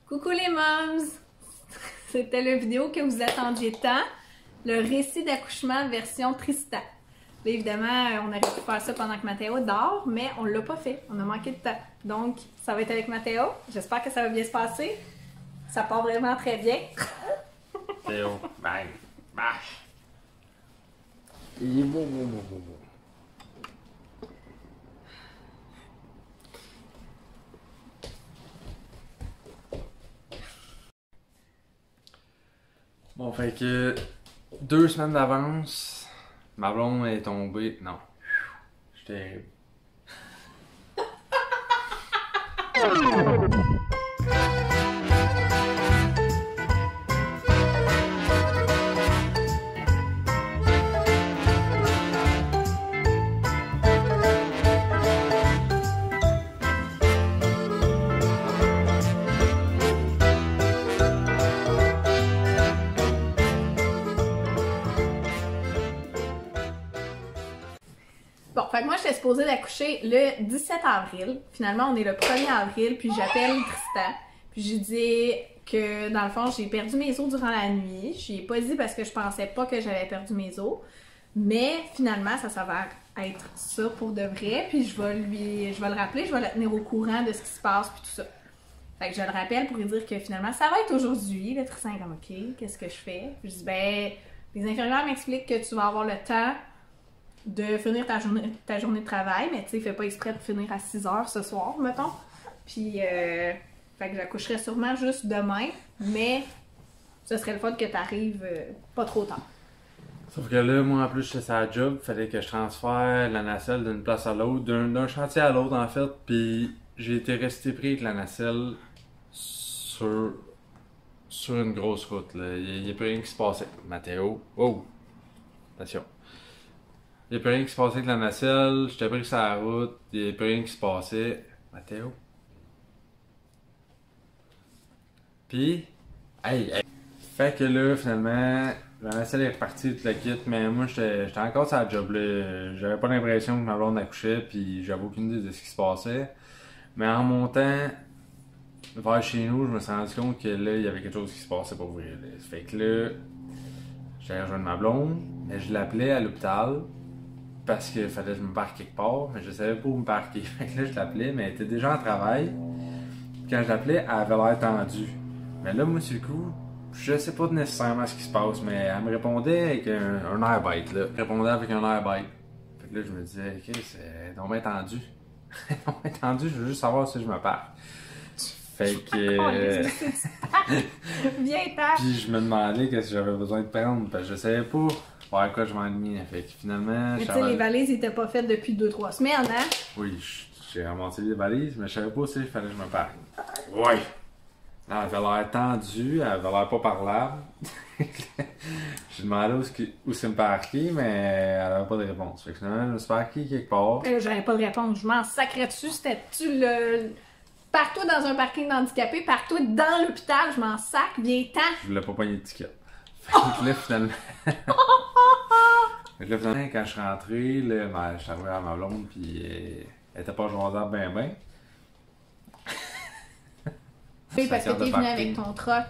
Coucou les moms! C'était la vidéo que vous attendiez tant, le récit d'accouchement version Tristan. Là, évidemment, on aurait pu faire ça pendant que Mathéo dort, mais on l'a pas fait, on a manqué de temps. Donc, ça va être avec Mathéo, j'espère que ça va bien se passer. Ça part vraiment très bien. Théo, bang, bash! Bon, fait que 2 semaines d'avance, ma blonde est tombée. Non. J'étais. Bon, fait que moi, j'étais supposée d'accoucher le 17 avril. Finalement, on est le 1er avril, puis j'appelle Tristan. Puis j'ai dit que, dans le fond, j'ai perdu mes os durant la nuit. Je lui ai pas dit parce que je pensais pas que j'avais perdu mes os. Mais finalement, ça s'avère être ça pour de vrai. Puis je vais le rappeler, je vais le tenir au courant de ce qui se passe, puis tout ça. Fait que je le rappelle pour lui dire que finalement, ça va être aujourd'hui. Le Tristan est comme, OK, qu'est-ce que je fais? Puis je dis, ben, les infirmières m'expliquent que tu vas avoir le temps de finir ta journée de travail, mais tu sais, fais pas exprès de finir à 6 heures ce soir, mettons. Puis, fait que j'accoucherai sûrement juste demain, mais ce serait le fun que t'arrives pas trop tard. Sauf que là, moi en plus, j'étais sur la job, fallait que je transfère la nacelle d'une place à l'autre, d'un chantier à l'autre en fait, puis j'ai été resté pris avec la nacelle sur une grosse route. Là. Il n'y a plus rien qui se passait. Mathéo, oh! Attention. Il n'y a plus rien qui se passait avec la nacelle, j'étais pris sur la route, il n'y a plus rien qui se passait. Mathéo? Pis, hey! Fait que là, finalement, la nacelle est repartie, toute la kit, mais moi, j'étais encore sur la job, là. J'avais pas l'impression que ma blonde accouchait, puis j'avais aucune idée de ce qui se passait. Mais en montant vers chez nous, je me suis rendu compte que là, il y avait quelque chose qui se passait pour vrai. Là. Fait que là, j'allais rejoindre ma blonde, et je l'appelais à l'hôpital, parce qu'il fallait que je me parque quelque part, mais je savais pas où me parquer. Fait que là, je l'appelais, mais elle était déjà en travail. Quand je l'appelais, elle avait l'air tendue. Mais là, moi, sur le coup, je sais pas nécessairement ce qui se passe, mais elle me répondait avec un air bête, là. Elle répondait avec un air bête. Fait que là, je me disais, ok, c'est donc bien tendu. Donc bien tendu, je veux juste savoir si je me parque. Fait que. Viens-t'en! Puis je me demandais qu'est-ce que j'avais besoin de prendre, parce que je savais pas vers quoi je m'ennuyais. Fait que finalement. Mais tu sais, les valises étaient pas faites depuis 2-3 semaines, hein? Oui, j'ai ramassé les valises, mais je savais pas si il fallait que je me parque. Ouais! Elle avait l'air tendue, elle avait l'air pas parlable. J'ai demandé où c'est me parquer, mais elle avait pas de réponse. Fait que finalement, je me suis parqué quelque part. J'avais pas de réponse, je m'en sacrais dessus, c'était-tu le. Partout dans un parking d'handicapés, partout dans l'hôpital, je m'en sac, viens-t'en! Je voulais pas pogner de ticket. Fait que là, finalement. Fait que là, finalement, quand je suis rentré, là, je suis arrivé à ma blonde, puis elle était pas joignable ben. Oui, parce que t'es venu avec ton truck,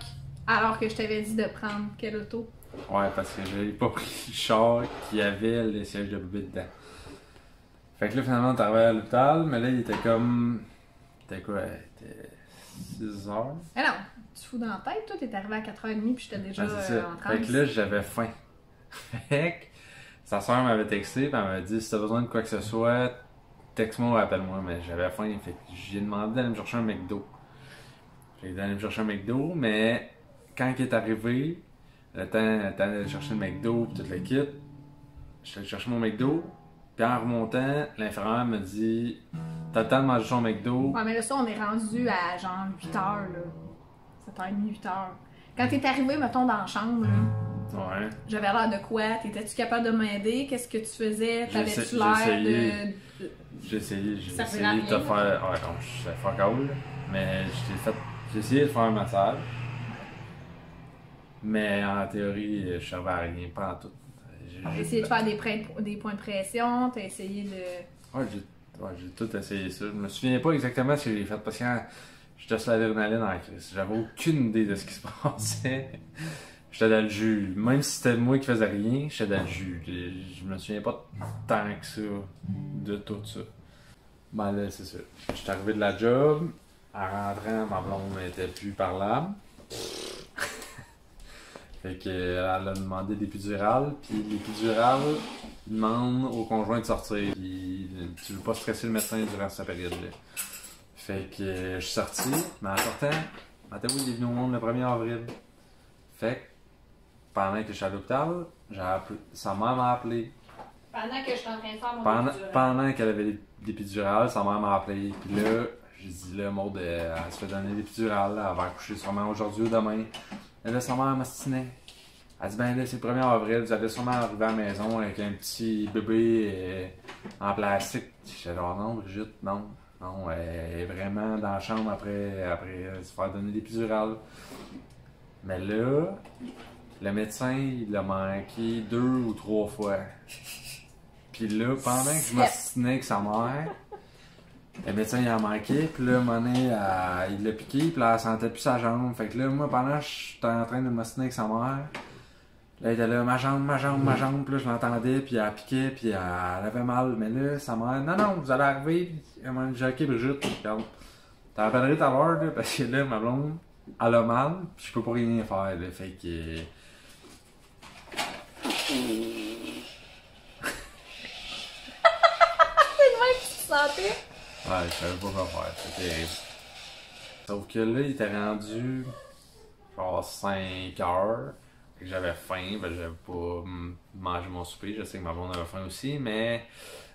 alors que je t'avais dit de prendre quel auto? Ouais, parce que j'avais pas pris le char qui avait les sièges de bébé dedans. Fait que là, finalement, on est arrivé à l'hôpital, mais là, il était comme. C'était quoi? Il était 6 heures? Ah non, tu fous dans la tête, toi, t'es arrivé à 4h30 puis j'étais déjà c'est ça. en train. Fait que là, j'avais faim. Fait que sa soeur m'avait texté, puis elle m'avait dit si t'as besoin de quoi que ce soit, texte-moi ou appelle-moi. Mais j'avais faim, fait que j'ai demandé d'aller me chercher un McDo. J'ai dit d'aller me chercher un McDo, mais quand il est arrivé, le temps d'aller chercher le McDo et tout le kit, je suis allé chercher mon McDo, puis en remontant, l'infirmière me dit t'as le temps de manger ton McDo. Ouais, mais là, ça, on est rendu à genre 8h, là. 7h30, 8h. Quand t'es arrivé, mettons, dans la chambre, là. Ouais. J'avais l'air de quoi? T'étais-tu capable de m'aider? Qu'est-ce que tu faisais? T'avais-tu l'air de. J'ai essayé de te Ça sert à rien. faire. Ouais, non, je sais fuck all, mais j'ai essayé de faire un massage. Mais en théorie, je servais à rien, pas en tout. T'as essayé de faire des points de pression, t'as essayé de. Ouais, j'ai tout essayé ça. Je me souviens pas exactement ce que j'ai fait parce que J'étais sur l'adrénaline en crise. J'avais aucune idée de ce qui se passait. J'étais dans le jus. Même si c'était moi qui faisais rien, j'étais dans le jus. Je me souviens pas tant que ça de tout ça. Ben là, c'est ça. J'étais arrivé de la job. En rentrant, ma blonde n'était plus parlable. Fait qu'elle a demandé l'épidurale. Puis l'épidurale demande au conjoint de sortir. Puis tu veux pas stresser le médecin durant cette période-là. Fait que je suis sorti, mais en sortant, Mathéo il est venu au monde le 1er avril. Fait que pendant que je suis à l'hôpital, sa mère m'a appelé. Pendant que je suis en train de faire mon épidurale. Pendant qu'elle avait l'épidurale, sa mère m'a appelé. Puis là, j'ai dit là, Maud, elle se fait donner l'épidurale, elle va accoucher sûrement aujourd'hui ou demain. Et là, sa mère m'astinait. Elle dit ben là, c'est le 1er avril, vous allez sûrement arriver à la maison avec un petit bébé en plastique. J'étais genre non, Brigitte, non. Non, elle est vraiment dans la chambre après se faire donner l'épidurale. Mais là, le médecin, il l'a manqué 2 ou 3 fois. Puis là, pendant que je m'ostinais avec sa mère, le médecin, il a manqué. Puis là, à un moment donné, il l'a piqué. Puis là, elle sentait plus sa jambe. Fait que là, moi, pendant que j'étais en train de m'ostiner avec sa mère, là, elle était là, ma jambe. Puis là, je l'entendais, puis elle piquait, puis elle avait mal. Mais là, sa mère, non, vous allez arriver. Elle m'a dit, ok, Brigitte, regarde. T'en rappellerai tout à l'heure, là, parce que là, ma blonde, elle a mal, puis je peux pas rien faire, là. Fait que. C'est le même que tu te sentais? Ouais, je savais pas quoi faire, c'était terrible. Sauf que là, il était rendu genre 5 heures. Fait que j'avais faim, ben j'avais pas mangé mon souper. Je sais que ma blonde avait faim aussi, mais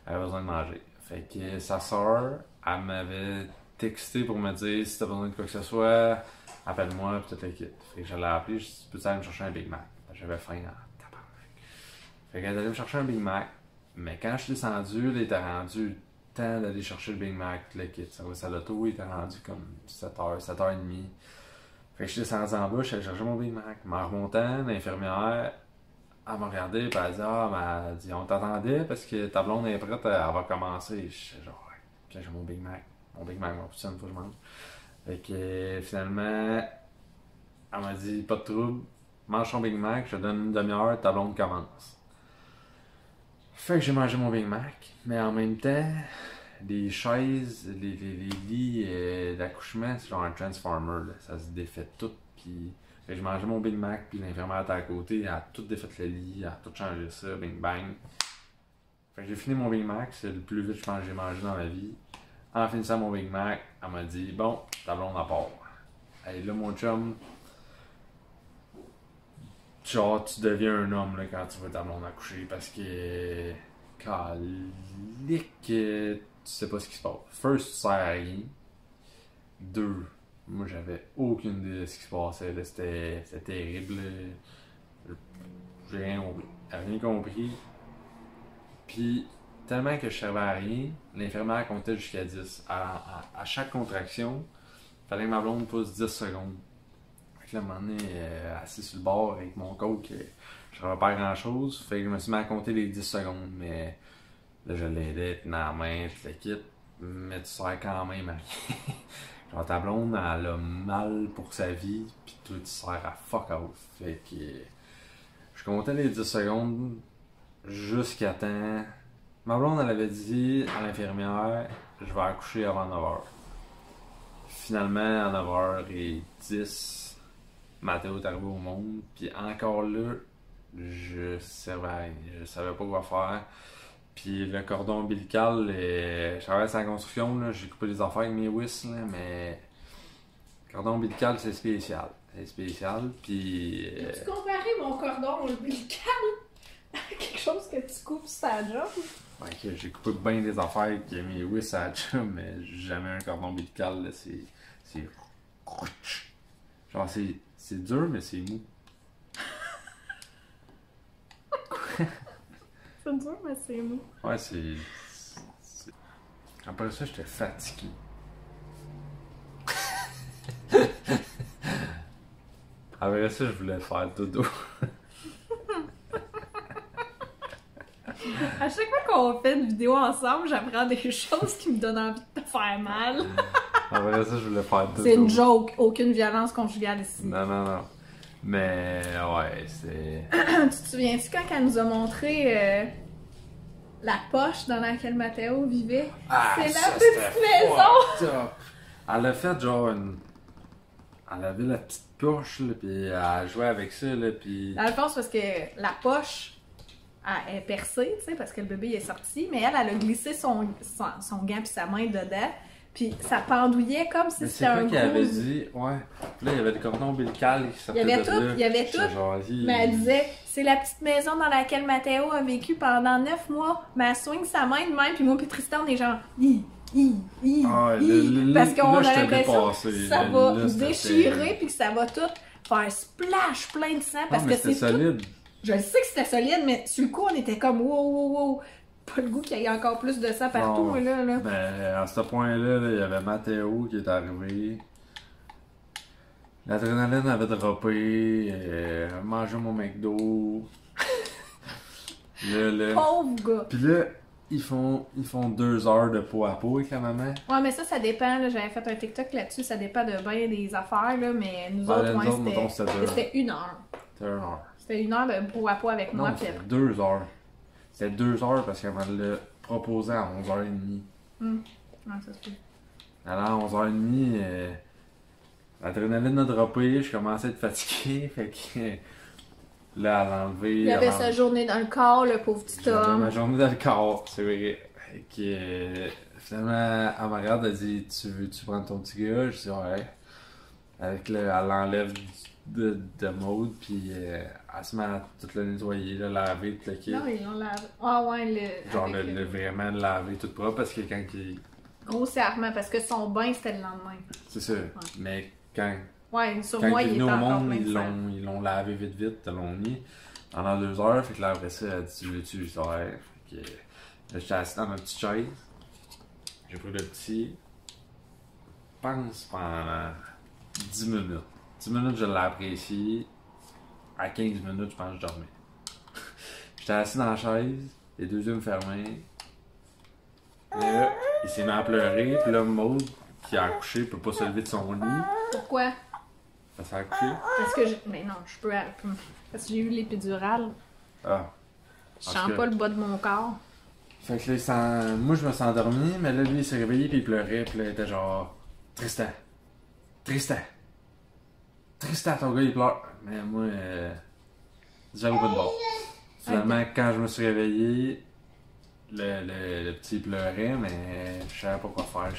elle avait besoin de manger. Fait que sa soeur, elle m'avait texté pour me dire si t'as besoin de quoi que ce soit, appelle-moi pis toute l'équipe. Fait que je l'ai appelé, je dis peux-tu aller me chercher un Big Mac? J'avais faim en tabarnak. Fait qu'elle est allée me chercher un Big Mac, mais quand je suis descendu, il était rendu le temps d'aller chercher le Big Mac, toute l'équipe. Ça va, ça l'auto, il était rendu comme 7h, 7h30. Fait que je suis descendu en bas, je suis allé chercher mon Big Mac. Mais en remontant, l'infirmière, elle m'a regardé et elle a dit elle dit, on t'attendait parce que ta blonde est prête, elle va commencer. Je suis genre, ouais. Puis là, j'ai mon Big Mac. Mon Big Mac, mon poutine, faut que je mange. Fait que finalement, elle m'a dit, pas de trouble, mange ton Big Mac, je te donne une demi-heure, ta blonde commence. Fait que j'ai mangé mon Big Mac, mais en même temps, les chaises, les lits d'accouchement, c'est genre un transformer, là. Ça se défait tout. Puis j'ai mangé mon Big Mac, puis l'infirmière était à côté, elle a tout défait le lit, elle a tout changé ça, bing bang. Fait que j'ai fini mon Big Mac, c'est le plus vite je pense que j'ai mangé dans ma vie. En finissant mon Big Mac, elle m'a dit bon, ta blonde à part. Et là, mon chum, genre, tu deviens un homme là, quand tu vois ta blonde accoucher parce que. Calique, tu sais pas ce qui se passe. First, tu sers à rien. 2, moi j'avais aucune idée de ce qui se passait. Là. C'était terrible. J'ai rien compris. Rien compris. Puis, tellement que je servais à rien, l'infirmière comptait jusqu'à 10. À chaque contraction, il fallait que ma blonde pousse 10 secondes. Fait que là, à un moment donné, assis sur le bord avec mon coke, je savais pas grand chose. Fait que je me suis mis à compter les 10 secondes. Mais là, je l'aidais, tenant la main, toute l'équipe. Mais tu sers quand même à rien. Genre, ta blonde, elle a mal pour sa vie, pis toi, tu sers à fuck off. Fait que je comptais les 10 secondes jusqu'à temps. Ma blonde, elle avait dit à l'infirmière, je vais accoucher avant 9h. Finalement, à 9h10, Mathéo est arrivé au monde, puis encore là, je servais à rien. Je savais pas quoi faire. Puis le cordon ombilical, je travaillais sur la construction, là, j'ai coupé les affaires avec mes wisps, là, mais le cordon ombilical, c'est spécial. C'est spécial, puis. As-tu comparé mon cordon ombilical à quelque chose que tu coupes sur ta job? Ouais, que j'ai coupé bien des affaires avec mes wisps à la job, mais jamais un cordon ombilical, là, c'est. Genre, c'est dur, mais c'est mou. C'est dur, mais c'est mou. Ouais, c'est. Après ça, j'étais fatigué. Après ça, je voulais faire dodo. À chaque fois qu'on fait une vidéo ensemble, j'apprends des choses qui me donnent envie de te faire mal. Après ça, je voulais faire tout. C'est une joke, aucune violence conjugale ici. Non, non, non. Mais, ouais, c'est... Tu te souviens-tu quand elle nous a montré la poche dans laquelle Mathéo vivait? Ah, C'est la ça, petite c'était maison! fucked up. Elle a fait genre une... Elle avait la petite poche, là, pis elle jouait avec ça, là, pis... Dans le fond, c'est parce que la poche elle est percée, tu sais, parce que le bébé il est sorti, mais elle a glissé son gant pis sa main dedans, puis ça pendouillait comme si Mais c'était c'est un quoi gros... qu'elle avait dit? Ouais. Puis là, il y avait des cordons ombilicales qui Il sortaient y avait de tout, là. il y avait J'étais tout. genre, Mais elle disait, c'est la petite maison dans laquelle Mathéo a vécu pendant 9 mois, mais elle swing sa main de même, puis moi pis Tristan, on est genre, Ah, parce qu'on là, a j'étais l'impression dépassé. que ça Là, va là, c'était déchirer, terrible. puis que ça va tout faire splash plein de sang, parce Non, mais que c'est c'était tout... solide. Je sais que c'était solide, mais sur le coup, on était comme, wow. Pas le goût qu'il y ait encore plus de sang partout, Non. là. Mais à ce point-là, là, il y avait Mathéo qui est arrivé. L'adrénaline avait droppé. Mangé mon McDo. là. Pauvre gars. Puis là, ils font 2 heures de peau à peau avec la maman. Ouais, mais ça dépend, là. J'avais fait un TikTok là-dessus, ça dépend de bien des affaires, là, mais nous Ben, autres, nous autres, mettons, c'était 1 heure. C'était 1 heure. C'était 1 heure de peau à peau avec moi, Non, puis c'était 2 heures. C'était 2 heures parce qu'elle me l'a proposé à 11h30. Non, ça se peut. Alors, à 11h30, l'adrénaline a droppé, je commençais à être fatigué, fait que là, elle a enlevé. Il y avait sa journée dans le corps, le pauvre petit J'avais homme. ma journée dans le corps, c'est vrai. Fait que, finalement, elle me regarde, elle dit, tu veux-tu prendre ton petit gars? Je dis, ouais. Avec elle l'enlève de mode, puis elle se met à tout le nettoyer, le laver, tout le kit. Non, ils l'ont lavé. Ah ouais, Genre avec le vraiment le laver tout propre, parce que quand il... grossièrement, parce que son bain, c'était le lendemain. C'est ça. Mais quand Ouais, sur il moi, est il venu était au encore monde, plein de sang. ils l'ont lavé vite, ils l'ont mis pendant 2 heures. Fait que là, après ça, elle dit, tu veux-tu? Je dis, ouais. Fait que là, j'étais assis dans ma petite chaise. J'ai pris le petit. Je pense pendant 10 minutes. 10 minutes, je l'ai apprécié. À 15 minutes, je pense que je dormais. J'étais assis dans la chaise, les 2 yeux me fermés. Là, il s'est mis à pleurer. Puis là, Maud, qui a accouché, peut pas se lever de son lit. Pourquoi? Ça s'est accouché. Parce que mais non, je peux... Parce que j'ai eu l'épidurale. Ah. Je Parce sens que- pas le bas de mon corps. Fait que là, moi, je me suis endormi, mais là, lui, il s'est réveillé, puis il pleurait, puis là, il était genre... Tristan. Tristan, ton gars, il pleure. Mais moi, j'avais pas de bord. Finalement, quand je me suis réveillé, le petit pleurait, mais je savais pas quoi faire.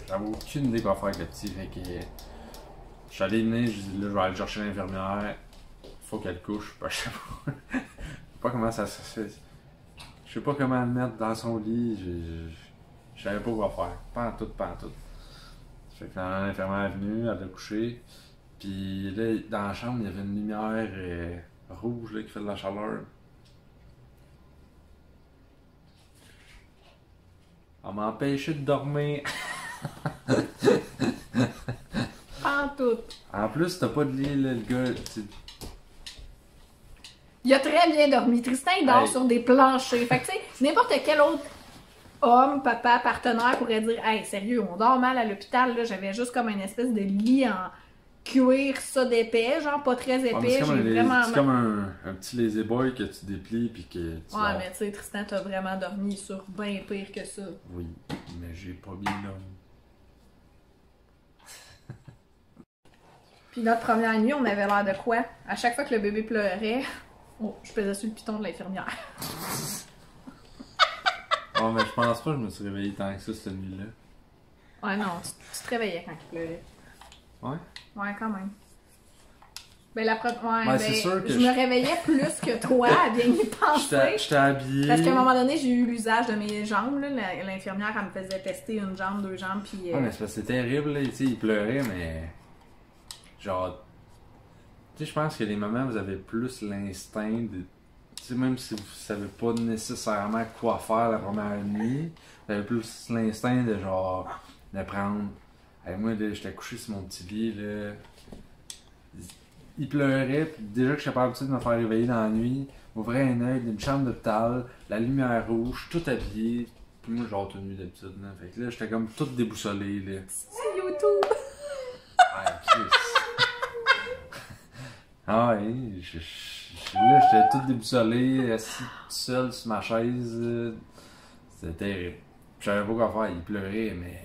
J'avais aucune idée quoi faire avec le petit. Fait que je suis allé venir, je dis là, je vais aller chercher l'infirmière. Faut qu'elle couche. Je sais pas. Je sais pas comment ça se fait. Je sais pas comment le mettre dans son lit. Je savais pas quoi faire. Pas en tout. Fait que quand l'infirmière est venue, elle a couché. Puis là, dans la chambre, il y avait une lumière rouge là, qui fait de la chaleur. Elle m'a empêché de dormir. Pas en tout. En plus, t'as pas de lit, là, le gars. Il a très bien dormi. Tristan, il dort Hey. sur des planchers. Fait que, tu sais, n'importe quel autre homme, papa, partenaire pourrait dire « Hey, sérieux, on dort mal à l'hôpital. Là, j'avais juste comme une espèce de lit en cuir, ça d'épais, genre pas très Ouais, mais épais. J'ai vraiment c'est comme un petit lazy boy que tu déplies puis que tu Ouais, dors. mais tu sais, Tristan, t'as vraiment dormi sur bien pire que ça. Oui, mais j'ai pas bien dormi. Puis notre première nuit, on avait l'air de quoi? À chaque fois que le bébé pleurait, je pesais sur le piton de l'infirmière. Oh, mais je pense pas que je me suis réveillé tant que ça cette nuit-là. Ouais, non, tu te réveillais quand il pleurait. Ouais? Ouais, quand même. Ben, ouais, Ouais, c'est sûr que je me réveillais plus que toi, à bien y penser. J'étais habillé. Parce qu'à un moment donné, j'ai eu l'usage de mes jambes. Là. L'infirmière, elle me faisait tester une jambe, 2 jambes, puis... Ouais, mais c'est parce que c'est terrible, là. Tu sais, il pleurait, mais. Genre. Tu sais, je pense que les mamans, vous avez plus l'instinct de. Tu sais, même si vous savez pas nécessairement quoi faire la première nuit, vous avez plus l'instinct de genre. De prendre. Hey, moi, là, j'étais couché sur mon petit lit, là. Il pleurait, puis déjà que je suis pas habitué de me faire réveiller dans la nuit, ouvrir un œil d'une chambre d'hôpital, la lumière rouge, tout habillé, Puis moi, j'ai hâte de nuit d'habitude, là. Fait que là, j'étais comme tout déboussolé, là. C'est YouTube! Ah, Chris. Ah, ouais, là, j'étais tout déboussolé, assis tout seul sur ma chaise. C'était terrible. Je savais pas quoi faire, il pleurait, mais.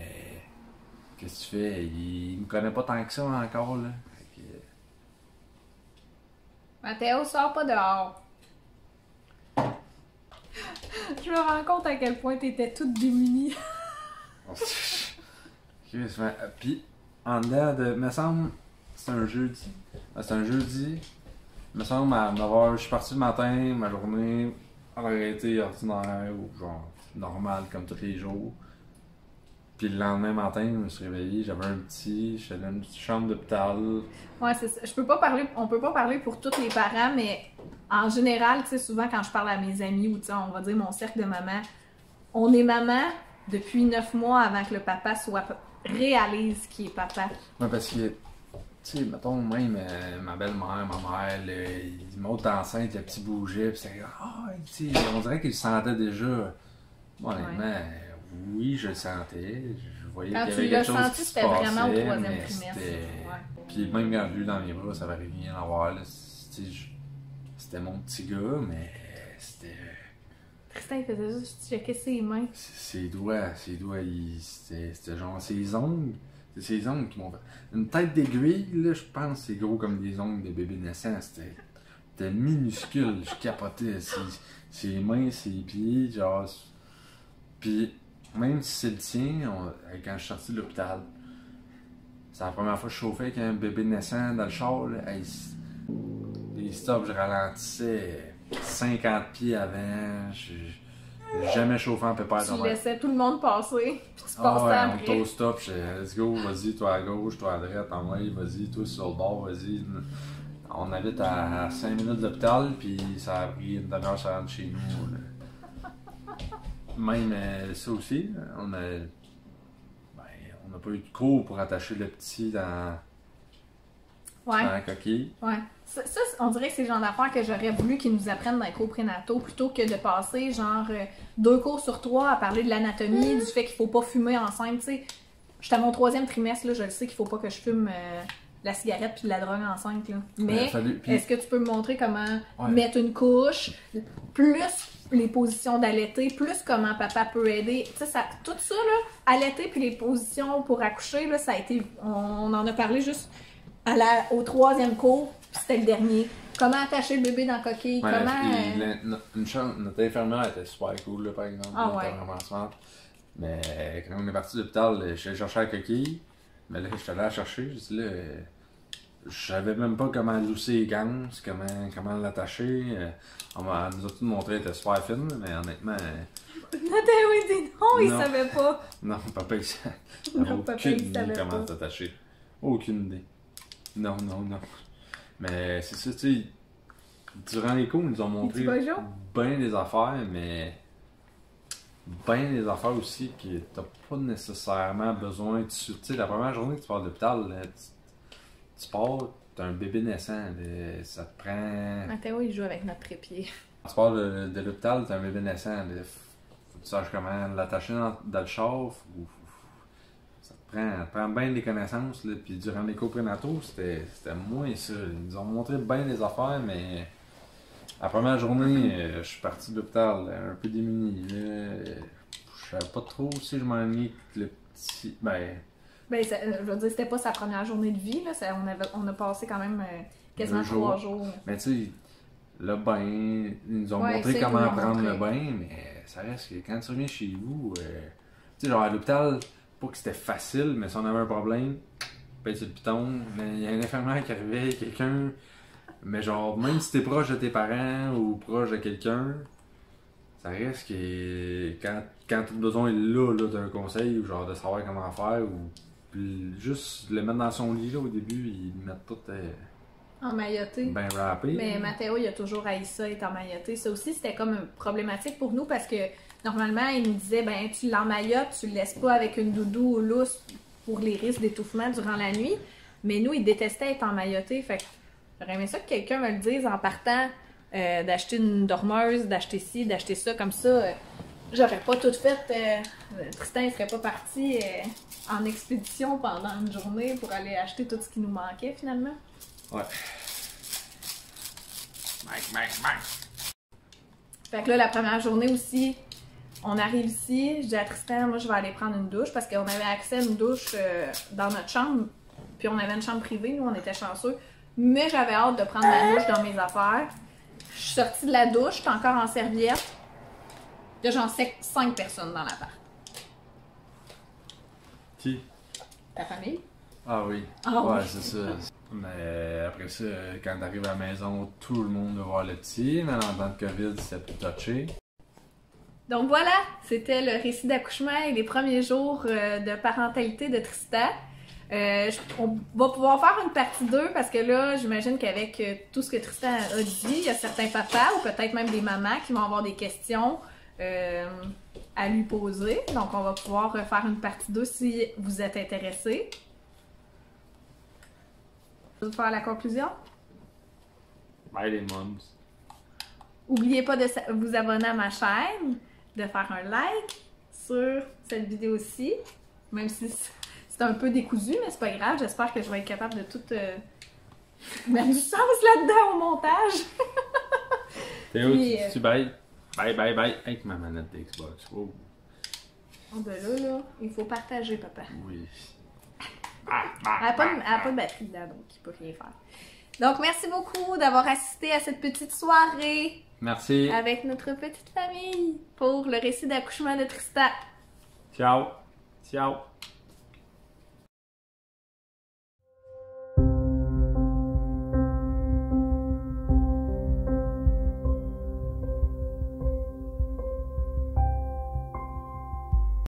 Qu'est-ce que tu fais? Il me connaît pas tant que ça encore, là. Fait que... Mathéo, sors pas dehors. Je me rends compte à quel point t'étais toute démunie. Puis, en dedans de. Me semble. C'est un jeudi. C'est un jeudi. Me semble, je suis parti le matin, ma journée aurait été ordinaire ou genre normal comme tous les jours. Puis le lendemain matin, je me suis réveillé, j'avais un petit, j'étais dans une petite chambre d'hôpital. Ouais, c'est ça. On peut pas parler pour tous les parents, mais en général, tu sais, souvent quand je parle à mes amis ou tu sais, on va dire mon cercle de maman, on est maman depuis 9 mois avant que le papa réalise qu'il est papa. Ouais, parce que, tu sais, mettons, même ma belle-mère, ma mère, il m'ôte enceinte, le petit bougeait, pis c'est tu sais, on dirait qu'il le sentait déjà. Bon, honnêtement, oui, je le sentais. Je voyais qu'il y avait quelque chose qui se passait. Quand tu l'as senti, c'était vraiment au 3e trimestre. Ouais. Puis même quand je l'ai eu dans mes bras, ça n'avait rien à voir. C'était mon petit gars, mais c'était... Tristan, il faisait juste checker ses mains. Ses doigts, c'était genre ses ongles. C'est ses ongles qui m'ont fait... Une tête d'aiguille, là, je pense, c'est gros comme des ongles de bébé naissant. C'était minuscule, je capotais. Ses mains, ses pieds, genre... Puis... Même si c'est le tien, quand je suis sorti de l'hôpital, c'est la première fois que je chauffais avec un bébé naissant dans le char. Là, les stops, je ralentissais 50 pieds avant. J'ai jamais chauffé en pépère. Tu laissais tout le monde passer, puis tu passais après. On stop, let's go, vas-y, toi à gauche, toi à droite, en vrai, vas-y, toi sur le bord, vas-y. On habite à 5 minutes de l'hôpital, puis ça a pris une demi-heure, ça rentre chez nous. Là. Même ça aussi, on n'a pas eu de cours pour attacher le petit dans la coquille. Ouais. Ça, on dirait que c'est le genre d'affaires que j'aurais voulu qu'ils nous apprennent dans les cours prénataux plutôt que de passer genre 2 cours sur 3 à parler de l'anatomie, du fait qu'il faut pas fumer enceinte. Tu sais, j'étais à mon 3e trimestre, là, je le sais qu'il faut pas que je fume la cigarette puis de la drogue enceinte. Là. Mais est-ce que tu peux me montrer comment mettre une couche, plus les positions d'allaiter, plus comment papa peut aider. Tu sais, tout ça, là, allaiter puis les positions pour accoucher, là, ça a été... On en a parlé juste au 3e cours, puis c'était le dernier. Comment attacher le bébé dans la coquille, Notre infirmière était super cool, là, par exemple. Ah, elle était vraiment smart. Mais quand on est parti de l'hôpital, je suis allé chercher la coquille. Mais là, je suis allé la chercher. Je dis là... Je savais même pas comment lousser les gants, comment l'attacher. On nous a tout montré, elle était super fine, mais honnêtement. Nathan, oui, dit non, il savait pas. Non, papa, il savait aucune idée comment t'attacher. Aucune idée. Non. Mais c'est ça, tu sais. Durant les cours, ils nous ont montré bien des affaires, mais. Ben des affaires aussi que t'as pas nécessairement besoin de... Tu sais, la première journée que tu pars de l'hôpital, tu pars, t'as un bébé naissant, ça te prend... Mathéo, il joue avec notre trépied. Tu pars de l'hôpital, t'as un bébé naissant, faut que tu saches comment l'attacher dans le char, ça te prend bien des connaissances, là. Puis durant les cours prénataux, c'était moins ça. Ils nous ont montré bien des affaires, mais... La première journée, je suis parti de l'hôpital, un peu démuni. Je savais pas trop si je m'ennuyais que le petit... je veux dire, c'était pas sa première journée de vie, là. On a passé quand même quasiment 3 jours. Mais tu sais, le bain, ils nous ont montré comment prendre le bain, mais ça reste que quand tu reviens chez vous, tu sais, genre à l'hôpital, pas que c'était facile, mais si on avait un problème, pète sur le piton, mais il y a un infirmière qui arrivait, quelqu'un... Mais genre, même si t'es proche de tes parents ou proche de quelqu'un, ça reste que quand t'as besoin là d'un conseil ou genre de savoir comment faire ou juste le mettre dans son lit là au début, ils le mettent tout emmailloté. Ben rappé. Mais Mathéo, il a toujours haï ça, être emmailloté. Ça aussi, c'était comme une problématique pour nous parce que normalement, il nous disait, ben tu l'emmaillotes, tu le laisses pas avec une doudou ou lousse pour les risques d'étouffement durant la nuit. Mais nous, il détestait être emmailloté, fait que j'aurais aimé ça que quelqu'un me le dise en partant, d'acheter une dormeuse, d'acheter ci, d'acheter ça, comme ça. j'aurais pas tout fait. Tristan, il serait pas parti en expédition pendant une journée pour aller acheter tout ce qui nous manquait finalement. Ouais. Fait que là, la première journée aussi, on arrive ici, je dis à Tristan, moi je vais aller prendre une douche parce qu'on avait accès à une douche dans notre chambre, puis on avait une chambre privée, nous on était chanceux, mais j'avais hâte de prendre ma douche dans mes affaires. Je suis sortie de la douche, j'étais encore en serviette. Il y a genre 5 personnes dans l'appart. Qui? Ta famille? Ah oui. Ah ouais, oui. c'est ça. Mais après ça, quand t'arrives à la maison, tout le monde veut voir le petit, mais en temps de COVID, c'était plus touché. Donc voilà, c'était le récit d'accouchement et les premiers jours de parentalité de Tristan. On va pouvoir faire une partie 2 parce que là, j'imagine qu'avec tout ce que Tristan a dit, il y a certains papas ou peut-être même des mamans qui vont avoir des questions à lui poser. Donc on va pouvoir faire une partie 2 si vous êtes intéressés. Vous faire la conclusion? Bye les moms. N'oubliez pas de vous abonner à ma chaîne, de faire un like sur cette vidéo-ci, même si c'est un peu décousu, mais c'est pas grave. J'espère que je vais être capable de tout mettre du sens là-dedans au montage. Théo, Puis, tu bye. Bye avec ma manette d'Xbox. Oh. Oh ben là, il faut partager, papa. Oui. Elle n'a pas de batterie dedans, donc il peut rien faire. Donc, merci beaucoup d'avoir assisté à cette petite soirée Merci. avec notre petite famille pour le récit d'accouchement de Tristan. Ciao. Ciao.